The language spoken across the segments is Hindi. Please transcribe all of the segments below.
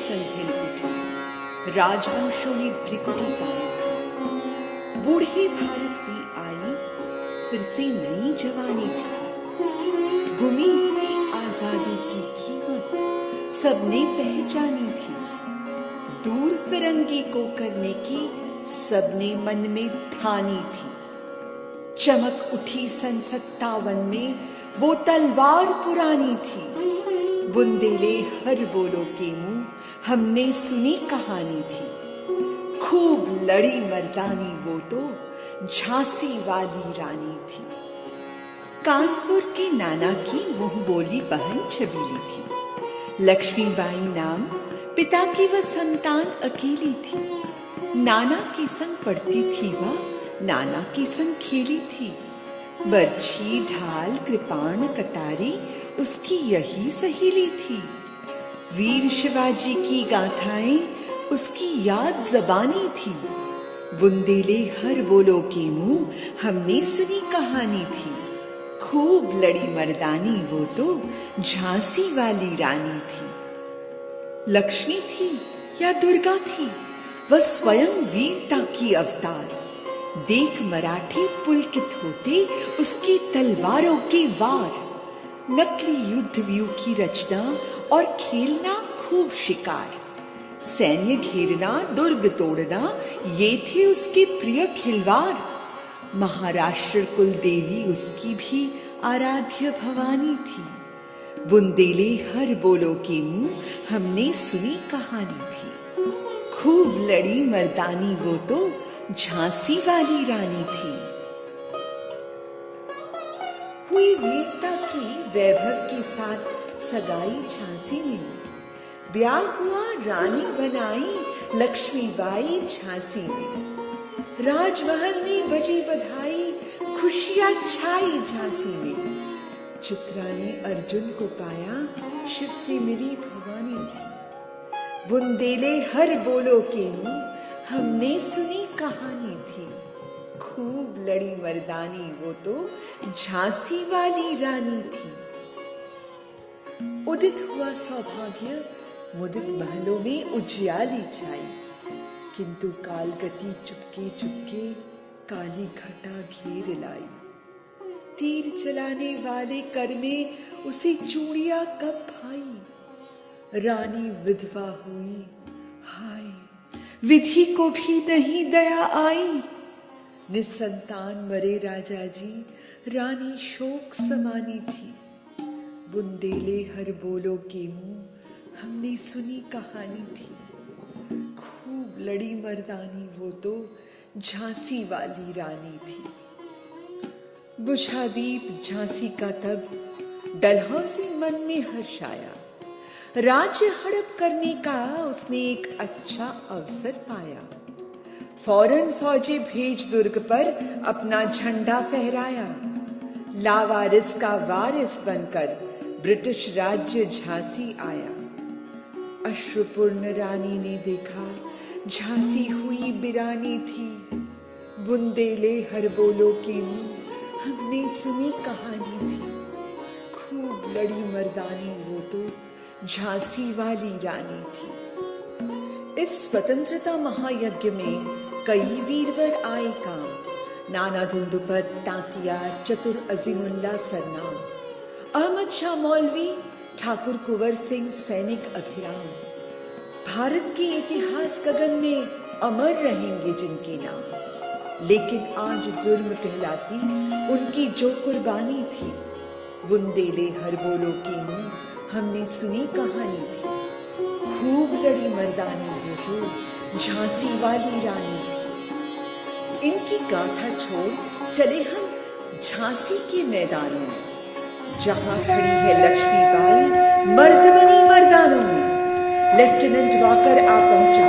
सिंहासन हिल उठे, राजवंशों ने भ्रिकुटी तानी थी। बूढ़ी भारत में आई फिर से नई जवानी थी। गुमी हुई आजादी की कीमत सबने पहचानी थी। दूर फिरंगी को करने की सबने मन में ठानी थी। चमक उठी सन 57 में वो तलवार पुरानी थी। बुंदेले हर बोलो के मुंह हमने सुनी कहानी थी। खूब लड़ी मर्दानी वो तो झांसी वाली रानी थी। कानपुर के नाना की मुंह बोली बहन छबीली थी। लक्ष्मीबाई नाम, पिता की वह संतान अकेली थी। नाना के संग पढ़ती थी वह, नाना के संग खेली थी। बर्छी, ढाल, कृपाण, कटारी उसकी यही सहेली थी। वीर शिवाजी की गाथाएं उसकी याद जबानी थी। बुंदेले हर बोलो के मुंह हमने सुनी कहानी थी। खूब लड़ी मर्दानी वो तो झांसी वाली रानी थी। लक्ष्मी थी या दुर्गा थी, वह स्वयं वीरता की अवतार। देख मराठे पुलकित होते उसकी तलवारों के वार। नकली युद्ध व्यूह की रचना और खेलना खूब शिकार। सैन्य घेरना, दुर्ग तोड़ना, ये थे उसके प्रिय खिलवाड़। महाराष्ट्र कुल देवी उसकी भी आराध्य भवानी थी। बुंदेले हर बोलो के मुंह हमने सुनी कहानी थी। खूब लड़ी मर्दानी वो तो झांसी वाली रानी थी। हुई वीरता की वैभव के साथ सगाई झांसी में। ब्याह हुआ, रानी बनाई लक्ष्मीबाई झांसी में। राजमहल में बजी बधाई, खुशियां छाई झांसी में। चित्रा ने अर्जुन को पाया, शिव से मिली भवानी थी। बुंदेले हर बोलो के मुंह हमने सुनी कहानी थी। खूब लड़ी मर्दानी वो तो झांसी वाली रानी थी। उदित हुआ सौभाग्य, मुदित महलों में उजियाली छाई। किंतु कालगति चुपके चुपके काली घटा घेर लाई। तीर चलाने वाले कर में उसे चूड़ियां कब भाई। रानी विधवा हुई, हाय विधि को भी नहीं दया आई। निसंतान मरे राजा जी, रानी शोक समानी थी। बुंदेले हर बोलो के मुंह हमने सुनी कहानी थी। खूब लड़ी मर्दानी वो तो झांसी वाली रानी थी। बुझा दीप झांसी का तब डलहौसी मन में हर्ष आया। राज्य हड़प करने का उसने एक अच्छा अवसर पाया। फौरन फौजी भेज दुर्ग पर अपना झंडा फहराया। लावारिस का वारिस बनकर ब्रिटिश राज्य झांसी आया। अश्रुपूर्ण रानी ने देखा, झांसी हुई बिरानी थी। बुंदेले हर बोलो के मुंह हमने सुनी कहानी थी। खूब लड़ी मर्दानी वो तो झांसी वाली रानी थी। इस स्वतंत्रता महायज्ञ में कई वीरवर आए काम। नाना धुंदुपत, तांतिया, चतुर अजीमुल्ला सरनाम, अहमद शाह मौलवी, ठाकुर कुंवर सिंह सैनिक अभिराम। भारत के इतिहास गगन में अमर रहेंगे जिनके नाम। लेकिन आज जुर्म कहलाती उनकी जो कुर्बानी थी। बुंदेले हर बोलो के मुंह हमने सुनी कहानी थी। खूब लड़ी मर्दानी वो तो झांसी वाली रानी थी। इनकी गाथा छोड़ चले हम झांसी के मैदानों में, जहां खड़ी है लक्ष्मीबाई मर्द बनी मर्दानों में। लेफ्टिनेंट वाकर आ पहुंचा,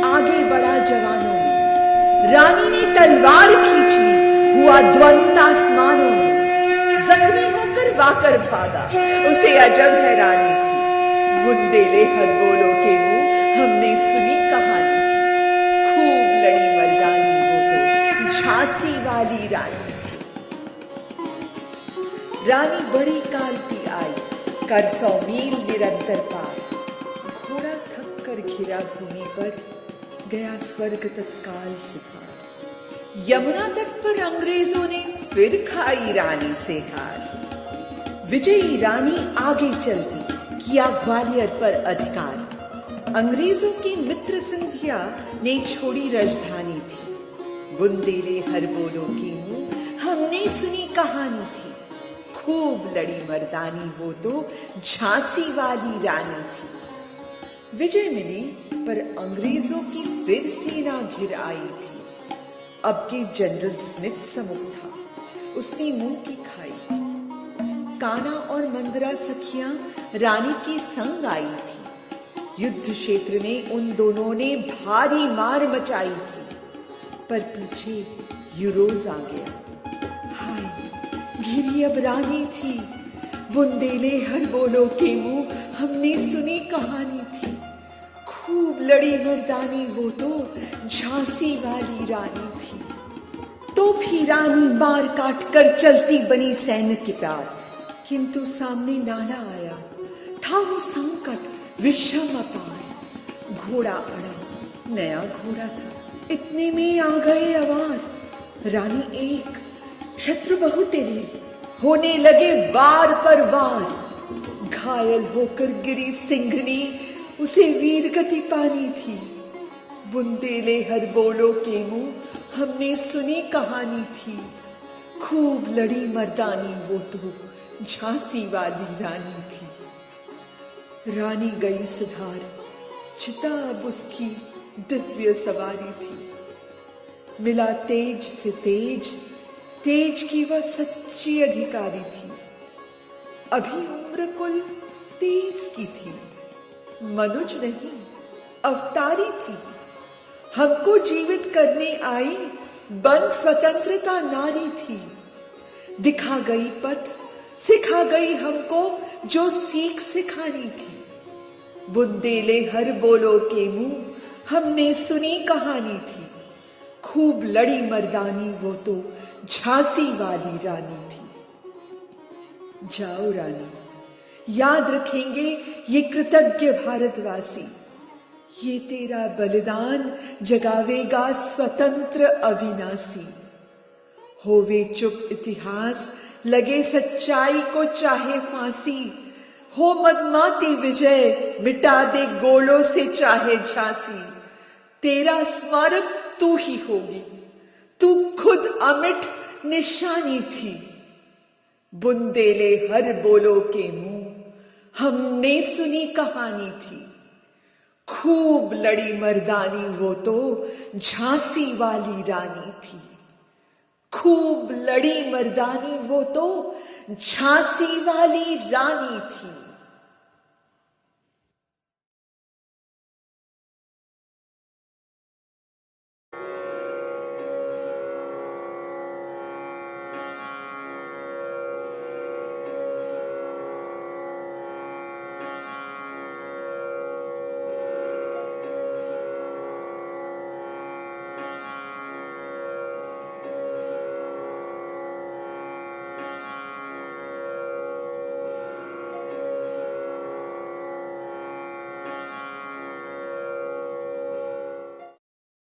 आगे बढ़ा जवानों में। रानी ने तलवार खींच ली, हुआ द्वंद आसमानों में। जख्मी होकर वाकर भागा, उसे अजब हैरानी थी। बुंदेले हर बोलो के मुंह हमने सुनी कहानी थी। खूब लड़ी मर्दानी वो तो झांसी वाली रानी थी। रानी बड़ी काल पी आई, कर 100 मील निरंतर पार। घोड़ा थक कर घिरा भूमि पर गया स्वर्ग तत्काल सिधार। यमुना तट पर अंग्रेजों ने फिर खाई रानी से हार। विजयी रानी आगे चलती किया ग्वालियर पर अधिकार। अंग्रेजों की मित्र सिंधिया ने छोड़ी राजधानी थी। बुंदेले हर बोलो की मुंह हमने सुनी कहानी थी। खूब लड़ी मर्दानी वो तो झांसी वाली रानी थी। विजय मिली पर अंग्रेजों की फिर सेना घिर आई थी। अब के जनरल स्मिथ सम्मुख था, उसने मुंह की खाई थी। काना और मंदरा सखियां रानी के संग आई थी। युद्ध क्षेत्र में उन दोनों ने भारी मार मचाई थी, पर पीछे यूरोज आ गया। हाय घिरी अब रानी थी। बुंदेले हर बोलो के मुंह हमने सुनी कहानी थी। खूब लड़ी मर्दानी वो तो झांसी वाली रानी थी। तो भी रानी मार काट कर चलती बनी सैन्य के प्यार। किंतु सामने नाला आया था वो संकट विषम अपार। घोड़ा अड़ा, नया घोड़ा था, इतने में आ गए अवार। रानी एक, शत्रु बहु तेरे, होने लगे वार पर वार। घायल होकर गिरी सिंघनी, उसे वीर गति पानी थी। बुंदेले हर बोलो के मुंह हमने सुनी कहानी थी। खूब लड़ी मर्दानी वो तो झांसी वाली रानी थी। रानी गई सिधार, चिता अब उसकी दिव्य सवारी थी। मिला तेज से तेज, तेज की वह सच्ची अधिकारी थी। अभी उम्र कुल 30 की थी। मनुज नहीं अवतारी थी। हमको जीवित करने आई बन स्वतंत्रता नारी थी। दिखा गई पथ, सिखा गई हमको जो सीख सिखानी थी। बुंदेले हर बोलो के मुंह हमने सुनी कहानी थी। खूब लड़ी मर्दानी वो तो झांसी वाली रानी थी। जाओ रानी, याद रखेंगे ये कृतज्ञ भारतवासी। ये तेरा बलिदान जगावेगा स्वतंत्र अविनाशी। होवे चुप इतिहास, लगे सच्चाई को चाहे फांसी। हो मदमाती विजय, मिटा दे गोलों से चाहे झांसी। तेरा स्मारक तू ही होगी, तू खुद अमिट निशानी थी। बुंदेले हर बोलो के मुंह हमने सुनी कहानी थी। खूब लड़ी मर्दानी वो तो झांसी वाली रानी थी। खूब लड़ी मर्दानी वो तो झांसी वाली रानी थी।